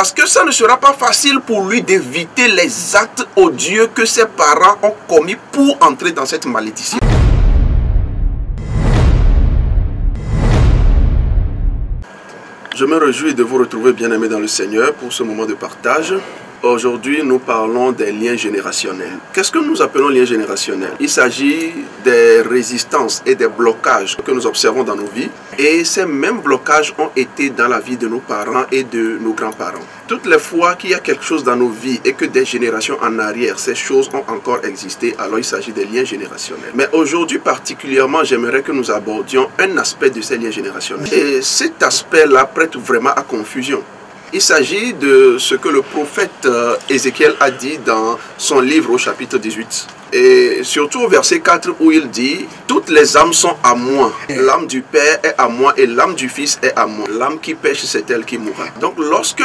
Parce que ça ne sera pas facile pour lui d'éviter les actes odieux que ses parents ont commis pour entrer dans cette malédiction. Je me réjouis de vous retrouver bien-aimés dans le Seigneur pour ce moment de partage. Aujourd'hui, nous parlons des liens générationnels. Qu'est-ce que nous appelons liens générationnels? Il s'agit des résistances et des blocages que nous observons dans nos vies. Et ces mêmes blocages ont été dans la vie de nos parents et de nos grands-parents. Toutes les fois qu'il y a quelque chose dans nos vies et que des générations en arrière, ces choses ont encore existé, alors il s'agit des liens générationnels. Mais aujourd'hui particulièrement, j'aimerais que nous abordions un aspect de ces liens générationnels. Et cet aspect-là prête vraiment à confusion. Il s'agit de ce que le prophète Ézéchiel a dit dans son livre au chapitre 18. Et surtout au verset 4 où il dit « Toutes les âmes sont à moi. L'âme du Père est à moi et l'âme du Fils est à moi. L'âme qui pêche, c'est elle qui mourra. » Donc lorsque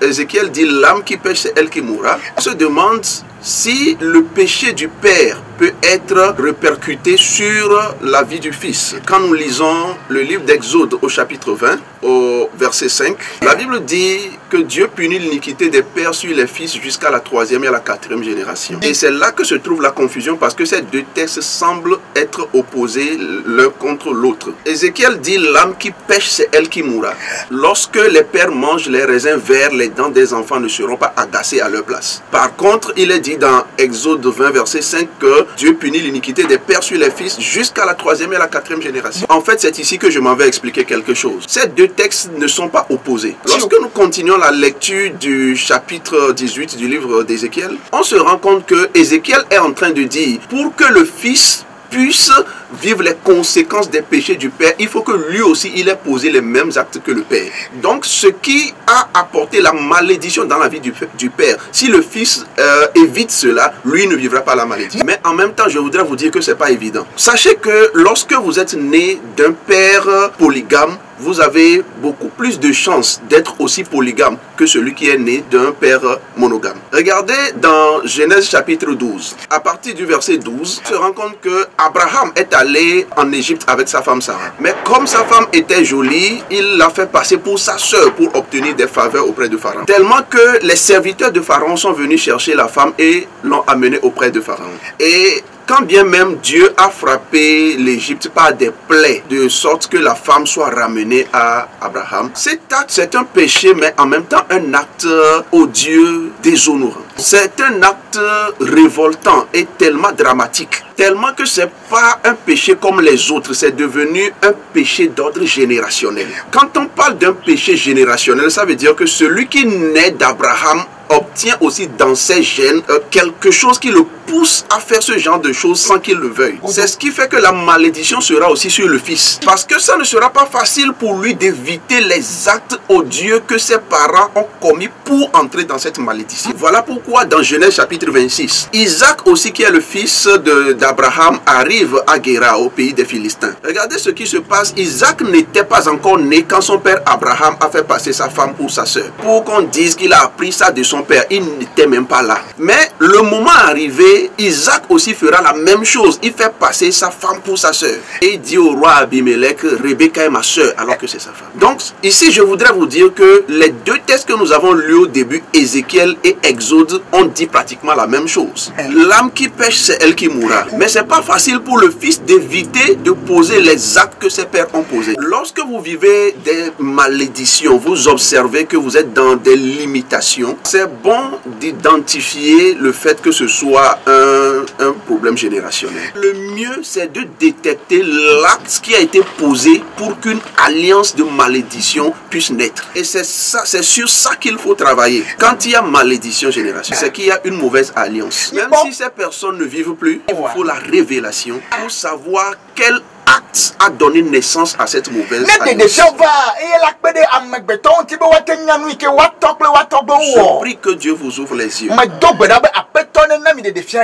Ézéchiel dit « L'âme qui pêche, c'est elle qui mourra », on se demande si le péché du Père peut être répercuté sur la vie du Fils. Quand nous lisons le livre d'Exode au chapitre 20, au verset 5, la Bible dit que Dieu punit l'iniquité des pères sur les fils jusqu'à la 3e et à la 4e génération. Et c'est là que se trouve la confusion parce que ces deux textes semblent être opposés l'un contre l'autre. Ézéchiel dit l'âme qui pêche, c'est elle qui mourra. Lorsque les pères mangent les raisins verts, les dents des enfants ne seront pas agacées à leur place. Par contre, il est dit dans Exode 20, verset 5 que Dieu punit l'iniquité des pères sur les fils jusqu'à la 3e et la 4e génération. En fait, c'est ici que je m'en vais expliquer quelque chose. Ces deux textes ne sont pas opposés. Lorsque nous continuons la lecture du chapitre 18 du livre d'Ézéchiel, on se rend compte que Ézéchiel est en train de dire pour que le Fils puisse vivre les conséquences des péchés du Père, il faut que lui aussi il ait posé les mêmes actes que le Père. Donc ce qui a apporté la malédiction dans la vie du Père, si le Fils évite cela, lui ne vivra pas la malédiction. Mais en même temps, je voudrais vous dire que c'est pas évident. Sachez que lorsque vous êtes né d'un père polygame, vous avez beaucoup plus de chances d'être aussi polygame que celui qui est né d'un père monogame. Regardez dans Genèse chapitre 12. À partir du verset 12, on se rend compte que Abraham est allé en Égypte avec sa femme Sarah. Mais comme sa femme était jolie, il l'a fait passer pour sa sœur pour obtenir des faveurs auprès de Pharaon. Tellement que les serviteurs de Pharaon sont venus chercher la femme et l'ont amenée auprès de Pharaon. Et quand bien même Dieu a frappé l'Égypte par des plaies, de sorte que la femme soit ramenée à Abraham, cet acte c'est un péché, mais en même temps un acte odieux, déshonorant. C'est un acte révoltant et tellement dramatique, tellement que c'est pas un péché comme les autres, c'est devenu un péché d'ordre générationnel. Quand on parle d'un péché générationnel, ça veut dire que celui qui naît d'Abraham obtient aussi dans ses gènes quelque chose qui le pousse à faire ce genre de choses sans qu'il le veuille. C'est ce qui fait que la malédiction sera aussi sur le Fils. Parce que ça ne sera pas facile pour lui d'éviter les actes odieux que ses parents ont commis pour entrer dans cette malédiction. Voilà pourquoi dans Genèse chapitre 26, Isaac aussi qui est le fils d'Abraham arrive à Guéra au pays des Philistins. Regardez ce qui se passe. Isaac n'était pas encore né quand son père Abraham a fait passer sa femme pour sa sœur. Pour qu'on dise qu'il a appris ça de son père, il n'était même pas là. Mais le moment arrivé, Isaac aussi fera la même chose. Il fait passer sa femme pour sa sœur. Et il dit au roi Abimelech, Rebecca est ma sœur, alors que c'est sa femme. Donc ici je voudrais vous dire que les deux textes que nous avons lus au début, Ézéchiel et Exode, ont dit pratiquement la même chose. L'âme qui pêche, c'est elle qui mourra. Mais c'est pas facile pour le Fils d'éviter de poser les actes que ses pères ont posés. Lorsque vous vivez des malédictions, vous observez que vous êtes dans des limitations. C'est bon d'identifier le fait que ce soit un problème générationnel. Le mieux, c'est de détecter l'acte qui a été posé pour qu'une alliance de malédiction puisse naître. Et c'est sur ça qu'il faut travailler. Quand il y a malédiction générationnelle, c'est qu'il y a une mauvaise alliance. Même si ces personnes ne vivent plus, il faut la révélation pour savoir quel acte a donné naissance à cette mauvaise alliance. Je prie que Dieu vous ouvre les yeux.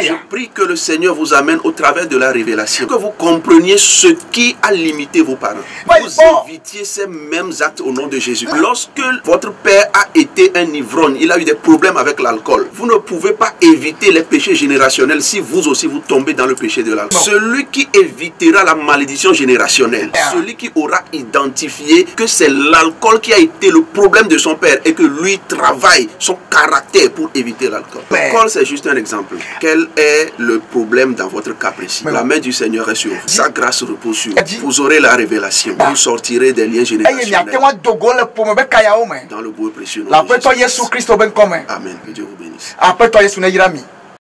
Je prie que le Seigneur vous amène au travers de la révélation, que vous compreniez ce qui a limité vos parents. Vous évitiez ces mêmes actes au nom de Jésus. Lorsque votre père a été un ivrogne, il a eu des problèmes avec l'alcool, vous ne pouvez pas éviter les péchés générationnels si vous aussi vous tombez dans le péché de l'alcool. Celui qui évitera la malédiction générationnelle, celui qui aura identifié que c'est l'alcool qui a été le problème de son père et que lui travaille son caractère pour éviter l'alcool. L'alcool, c'est juste un exemple. Quel est le problème dans votre cas précis? La main du Seigneur est sur vous. Sa grâce repose sur vous. Vous aurez la révélation. Vous sortirez des liens générationnels dans le beau et précieux nom de Jésus. Amen. Que Dieu vous bénisse.